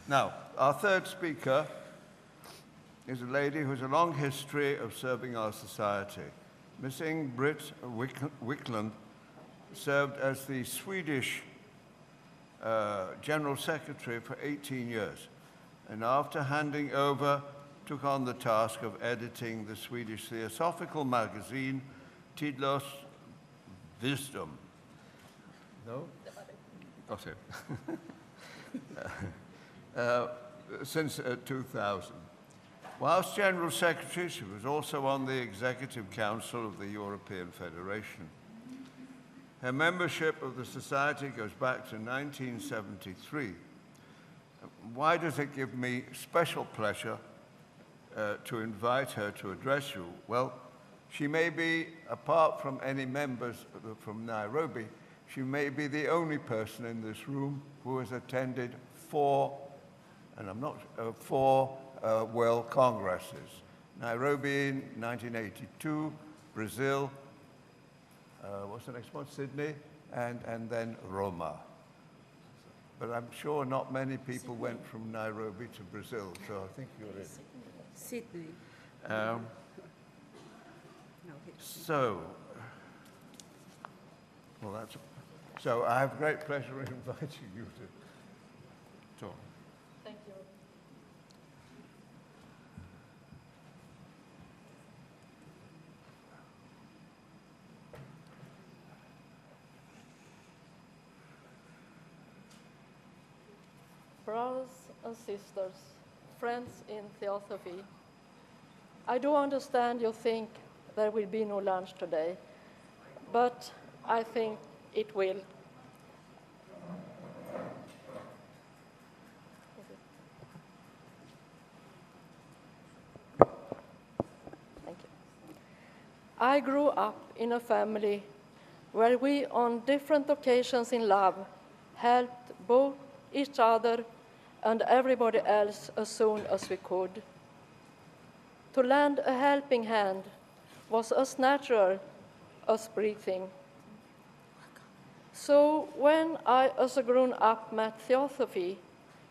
Now, our third speaker is a lady who has a long history of serving our society. Miss Britt Wiklund served as the Swedish General Secretary for 18 years, and after handing over, took on the task of editing the Swedish theosophical magazine Tidlös Wisdom. No? Got it. Since 2000. Whilst General Secretary, she was also on the Executive Council of the European Federation. Her membership of the Society goes back to 1973. Why does it give me special pleasure to invite her to address you? Well, she may be, apart from any members from Nairobi, she may be the only person in this room who has attended four World Congresses. Nairobi in 1982, Brazil, what's the next one? Sydney, and then Roma. But I'm sure not many people went from Nairobi to Brazil, so I think you're in. Sydney. So I have great pleasure in inviting you to talk. Thank you. Brothers and sisters, friends in theosophy, I do understand you think there will be no lunch today, but I think it will. Thank you. I grew up in a family where we, on different occasions in love, helped both each other and everybody else as soon as we could. To lend a helping hand was as natural as breathing. So when I, as a grown-up, met theosophy,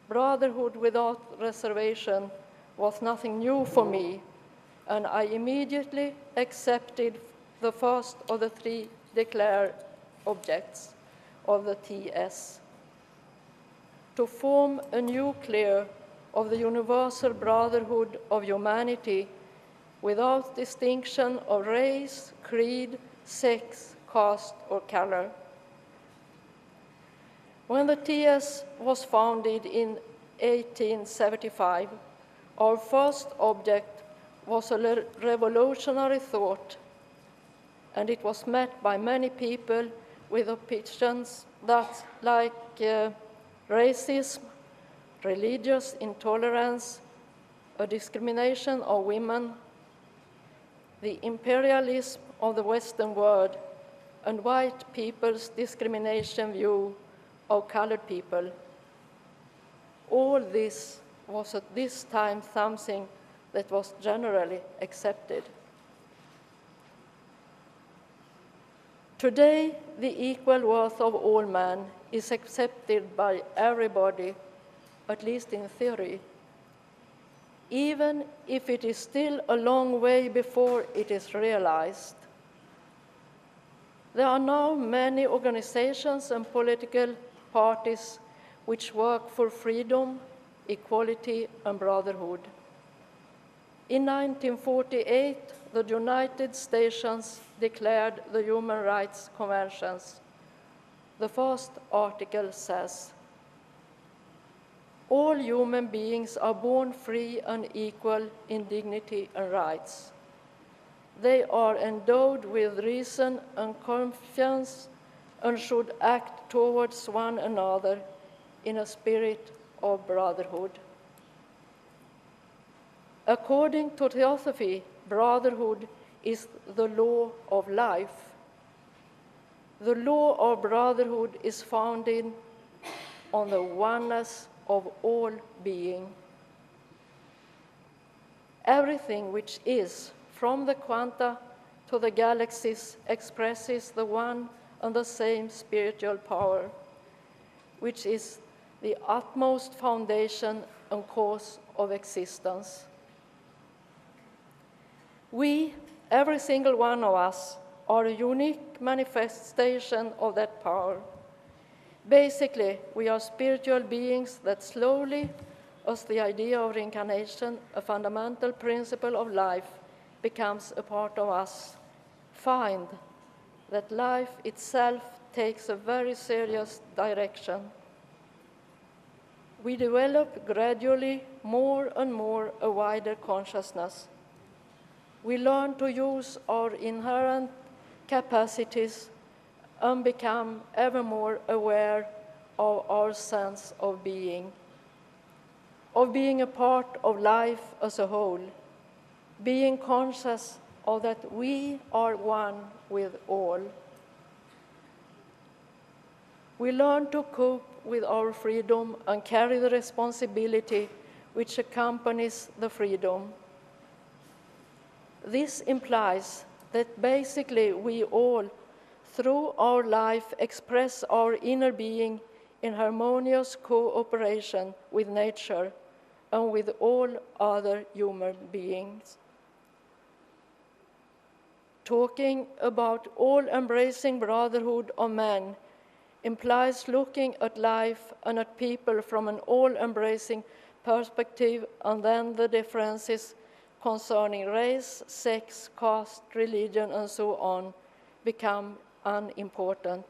brotherhood without reservation was nothing new for me, and I immediately accepted the first of the three declared objects of the TS, to form a nucleus of the universal brotherhood of humanity without distinction of race, creed, sex, caste, or color. When the TS was founded in 1875, our first object was a revolutionary thought, and it was met by many people with opinions that, like racism, religious intolerance, a discrimination of women, the imperialism of the Western world, and white people's discrimination view of colored people. All this was at this time something that was generally accepted. Today, the equal worth of all men is accepted by everybody, at least in theory, even if it is still a long way before it is realized. There are now many organizations and political parties which work for freedom, equality, and brotherhood. In 1948, the United States declared the Human Rights Conventions. The first article says, "All human beings are born free and equal in dignity and rights. They are endowed with reason and conscience and should act towards one another in a spirit of brotherhood." According to theosophy, brotherhood is the law of life. The law of brotherhood is founded on the oneness of all being. Everything which is, from the quanta to the galaxies, expresses the one and the same spiritual power, which is the utmost foundation and cause of existence. We, every single one of us, are a unique manifestation of that power. Basically, we are spiritual beings that slowly, as the idea of reincarnation, a fundamental principle of life, becomes a part of us, find that life itself takes a very serious direction. We develop gradually more and more a wider consciousness. We learn to use our inherent capacities and become ever more aware of our sense of being a part of life as a whole, being conscious of that we are one with all. We learn to cope with our freedom and carry the responsibility which accompanies the freedom. This implies that basically we all, through our life, express our inner being in harmonious cooperation with nature and with all other human beings. Talking about all-embracing brotherhood of man implies looking at life and at people from an all-embracing perspective, and then the differences concerning race, sex, caste, religion, and so on become unimportant.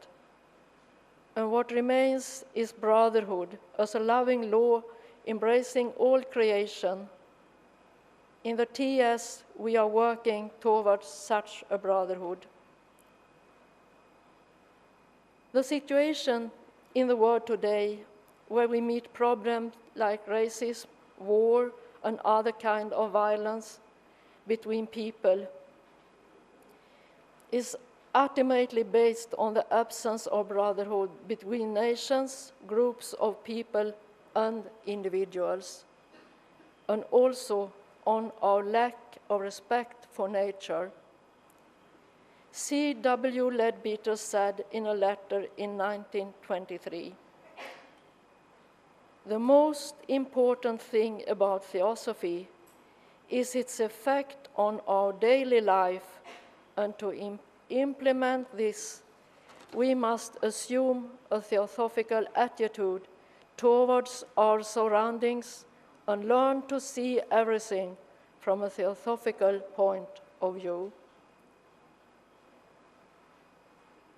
And what remains is brotherhood as a loving law embracing all creation. In the TS, we are working towards such a brotherhood. The situation in the world today, where we meet problems like racism, war, and other kinds of violence between people, is ultimately based on the absence of brotherhood between nations, groups of people, and individuals, and also on our lack of respect for nature. C.W. Leadbeater said in a letter in 1923, "The most important thing about theosophy is its effect on our daily life, and to implement this, we must assume a theosophical attitude towards our surroundings and learn to see everything from a theosophical point of view."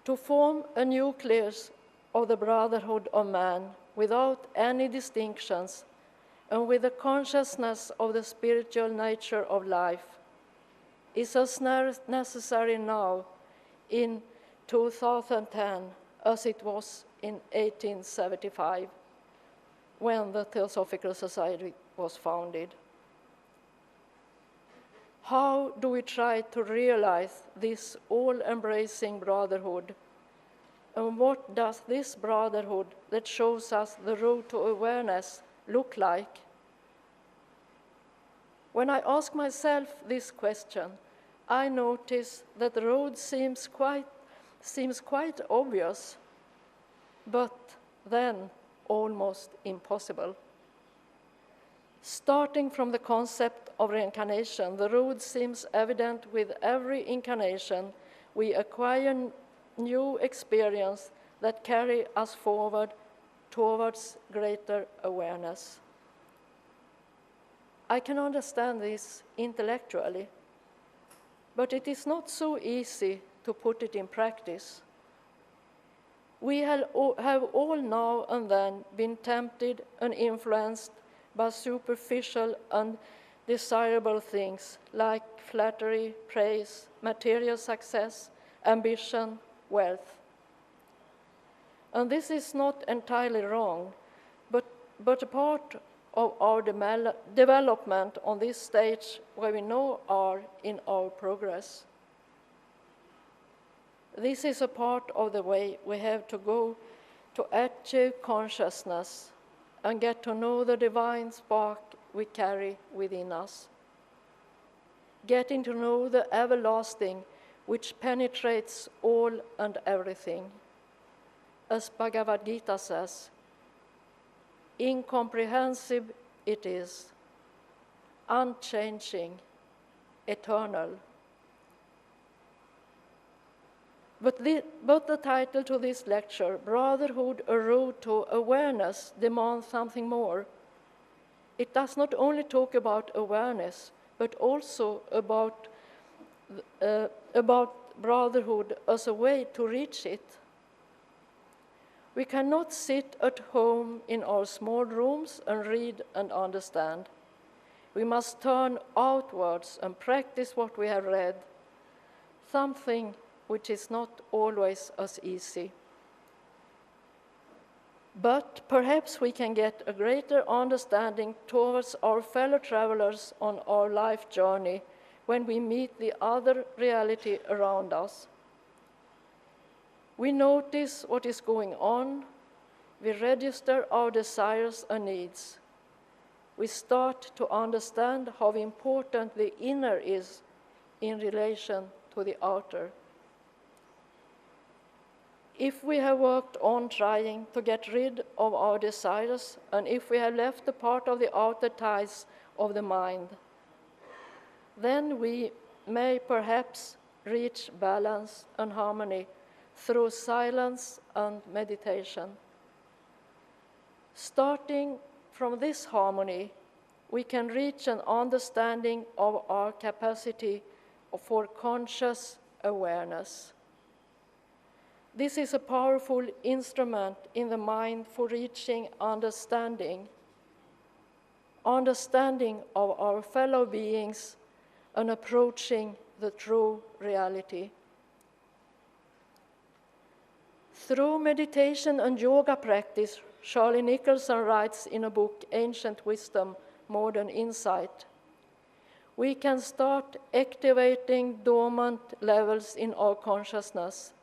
To form a nucleus of the brotherhood of man without any distinctions and with the consciousness of the spiritual nature of life is as necessary now in 2010 as it was in 1875, when the Theosophical Society was founded. How do we try to realize this all-embracing brotherhood? And what does this brotherhood that shows us the road to awareness look like? When I ask myself this question, I notice that the road seems quite obvious, but then almost impossible. Starting from the concept of reincarnation, the road seems evident with every incarnation. We acquire new experience that carry us forward towards greater awareness. I can understand this intellectually, but it is not so easy to put it in practice. We have all now and then been tempted and influenced by superficial and desirable things like flattery, praise, material success, ambition, wealth. And this is not entirely wrong, but a part of our development on this stage where we now are in our progress. This is a part of the way we have to go to achieve consciousness and get to know the divine spark we carry within us. Getting to know the everlasting which penetrates all and everything. As Bhagavad Gita says, incomprehensible it is, unchanging, eternal. But the title to this lecture, Brotherhood, A Road to Awareness, demands something more. It does not only talk about awareness, but also about brotherhood as a way to reach it. We cannot sit at home in our small rooms and read and understand. We must turn outwards and practice what we have read, something which is not always as easy. But perhaps we can get a greater understanding towards our fellow travelers on our life journey when we meet the other reality around us. We notice what is going on, we register our desires and needs. We start to understand how important the inner is in relation to the outer. If we have worked on trying to get rid of our desires, and if we have left a part of the outer ties of the mind, then we may perhaps reach balance and harmony through silence and meditation. Starting from this harmony, we can reach an understanding of our capacity for conscious awareness. This is a powerful instrument in the mind for reaching understanding of our fellow beings and approaching the true reality. Through meditation and yoga practice, Charlie Nicholson writes in a book, Ancient Wisdom, Modern Insight, we can start activating dormant levels in our consciousness,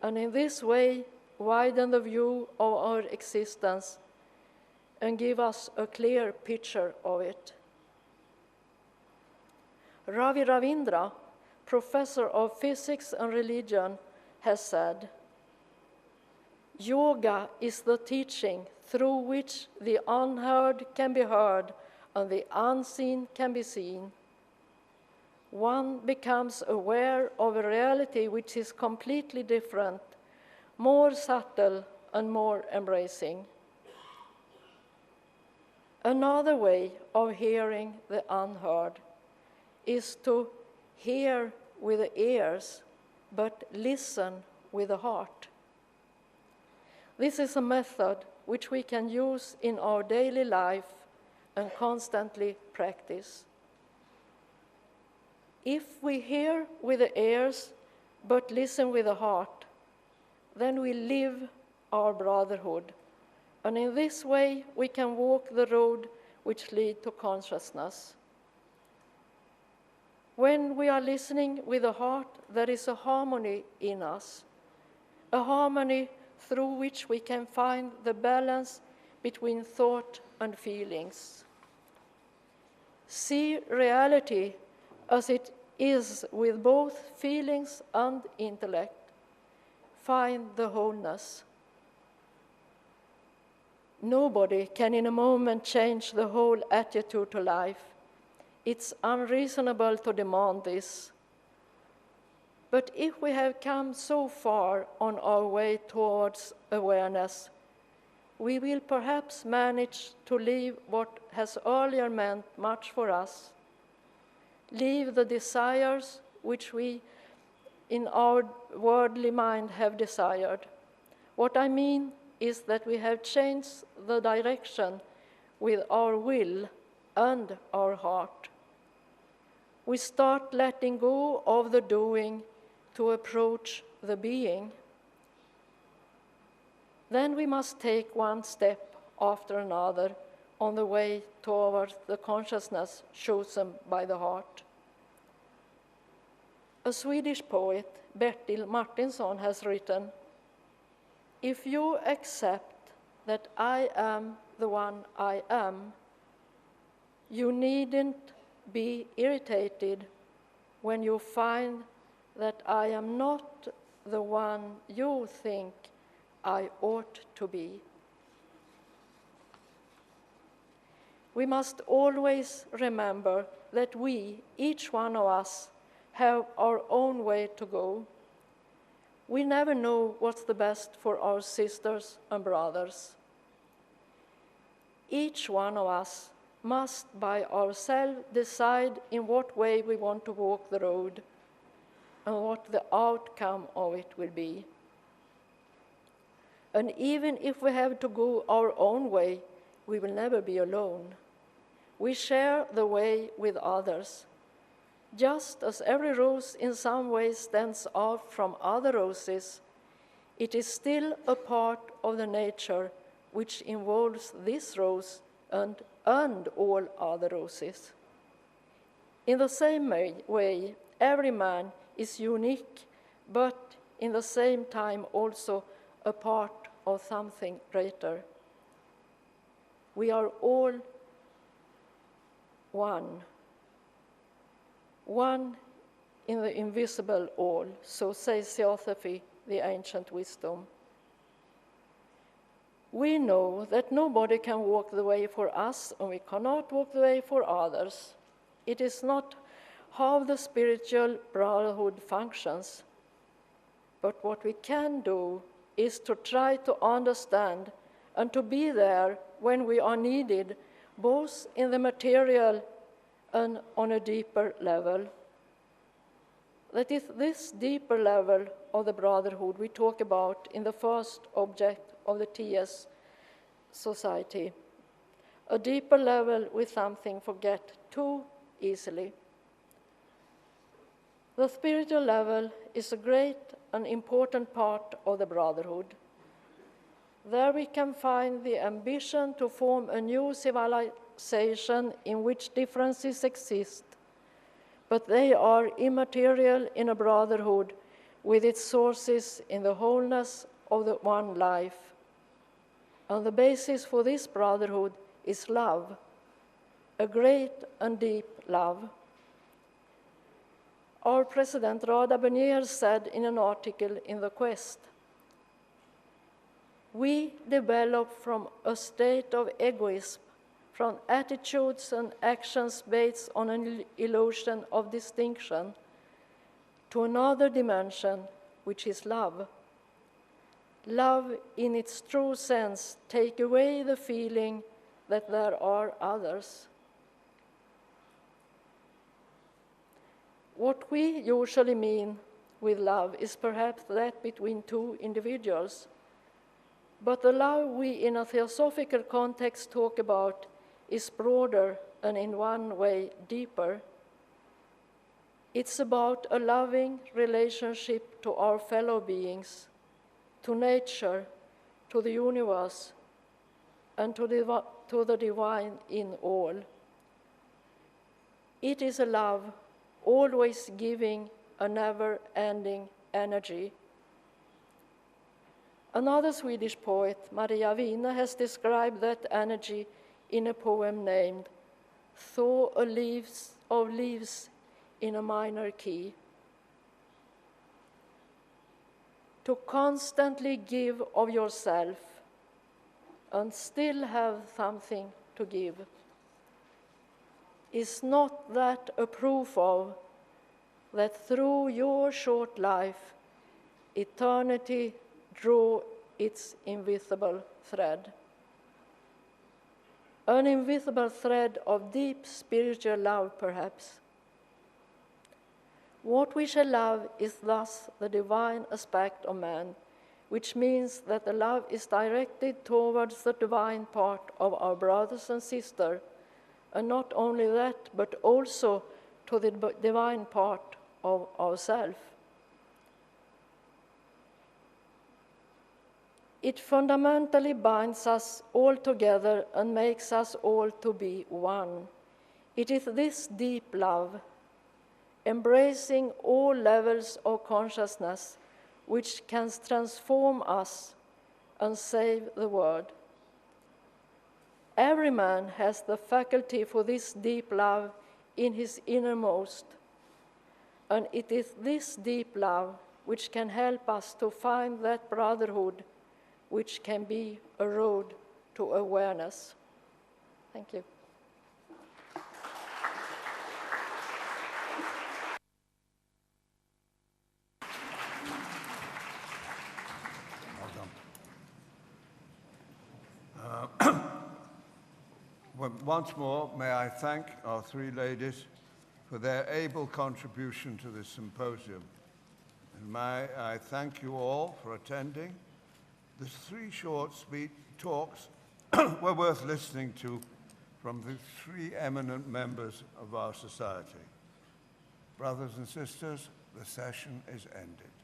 and in this way widen the view of our existence and give us a clear picture of it. Ravi Ravindra, professor of physics and religion, has said, yoga is the teaching through which the unheard can be heard and the unseen can be seen. One becomes aware of a reality which is completely different, more subtle and more embracing. Another way of hearing the unheard is to hear with the ears, but listen with the heart. This is a method which we can use in our daily life and constantly practice. If we hear with the ears, but listen with the heart, then we live our brotherhood. And in this way, we can walk the road which leads to consciousness. When we are listening with the heart, there is a harmony in us, a harmony through which we can find the balance between thought and feelings. See reality as it is with both feelings and intellect. Find the wholeness. Nobody can in a moment change the whole attitude to life. It's unreasonable to demand this. But if we have come so far on our way towards awareness, we will perhaps manage to leave what has earlier meant much for us, leave the desires which we in our worldly mind have desired. What I mean is that we have changed the direction with our will and our heart. We start letting go of the doing to approach the being. Then we must take one step after another on the way towards the consciousness chosen by the heart. A Swedish poet, Bertil Martinsson, has written, "If you accept that I am the one I am, you needn't be irritated when you find that I am not the one you think I ought to be." we must always remember that we, each one of us, have our own way to go. We never know what's the best for our sisters and brothers. Each one of us must by ourselves decide in what way we want to walk the road and what the outcome of it will be. And even if we have to go our own way, we will never be alone. We share the way with others. Just as every rose in some way stands out from other roses, it is still a part of the nature which involves this rose and all other roses. In the same way, every man is unique, but in the same time also a part of something greater. We are all one in the invisible all, so says Theosophy, the ancient wisdom. We know that nobody can walk the way for us, and we cannot walk the way for others. It is not how the spiritual brotherhood functions. But what we can do is to try to understand and to be there when we are needed, both in the material and on a deeper level. That is this deeper level of the brotherhood we talk about in the first object of the TS society. A deeper level we something forget too easily. The spiritual level is a great and important part of the brotherhood. There we can find the ambition to form a new civilization in which differences exist, but they are immaterial in a brotherhood with its sources in the wholeness of the one life. And the basis for this brotherhood is love, a great and deep love. Our President Rada Bernier said in an article in The Quest, "We develop from a state of egoism, from attitudes and actions based on an illusion of distinction, to another dimension, which is love. Love, in its true sense, takes away the feeling that there are others." What we usually mean with love is perhaps that between two individuals. But the love we in a theosophical context talk about is broader and in one way deeper. It's about a loving relationship to our fellow beings, to nature, to the universe, and to the divine in all. It is a love always giving a never-ending energy. Another Swedish poet, Maria Wine, has described that energy in a poem named "Thaw of Leaves in a Minor Key." To constantly give of yourself and still have something to give. Is not that a proof of that through your short life, eternity drew its invisible thread? An invisible thread of deep spiritual love, perhaps. What we shall love is thus the divine aspect of man, which means that the love is directed towards the divine part of our brothers and sisters, and not only that, but also to the divine part of ourselves. It fundamentally binds us all together and makes us all to be one. It is this deep love, embracing all levels of consciousness, which can transform us and save the world. Every man has the faculty for this deep love in his innermost, and it is this deep love which can help us to find that brotherhood which can be a road to awareness. Thank you. Once more, may I thank our three ladies for their able contribution to this symposium. And may I thank you all for attending. The three short talks were worth listening to from the three eminent members of our society. Brothers and sisters, the session is ended.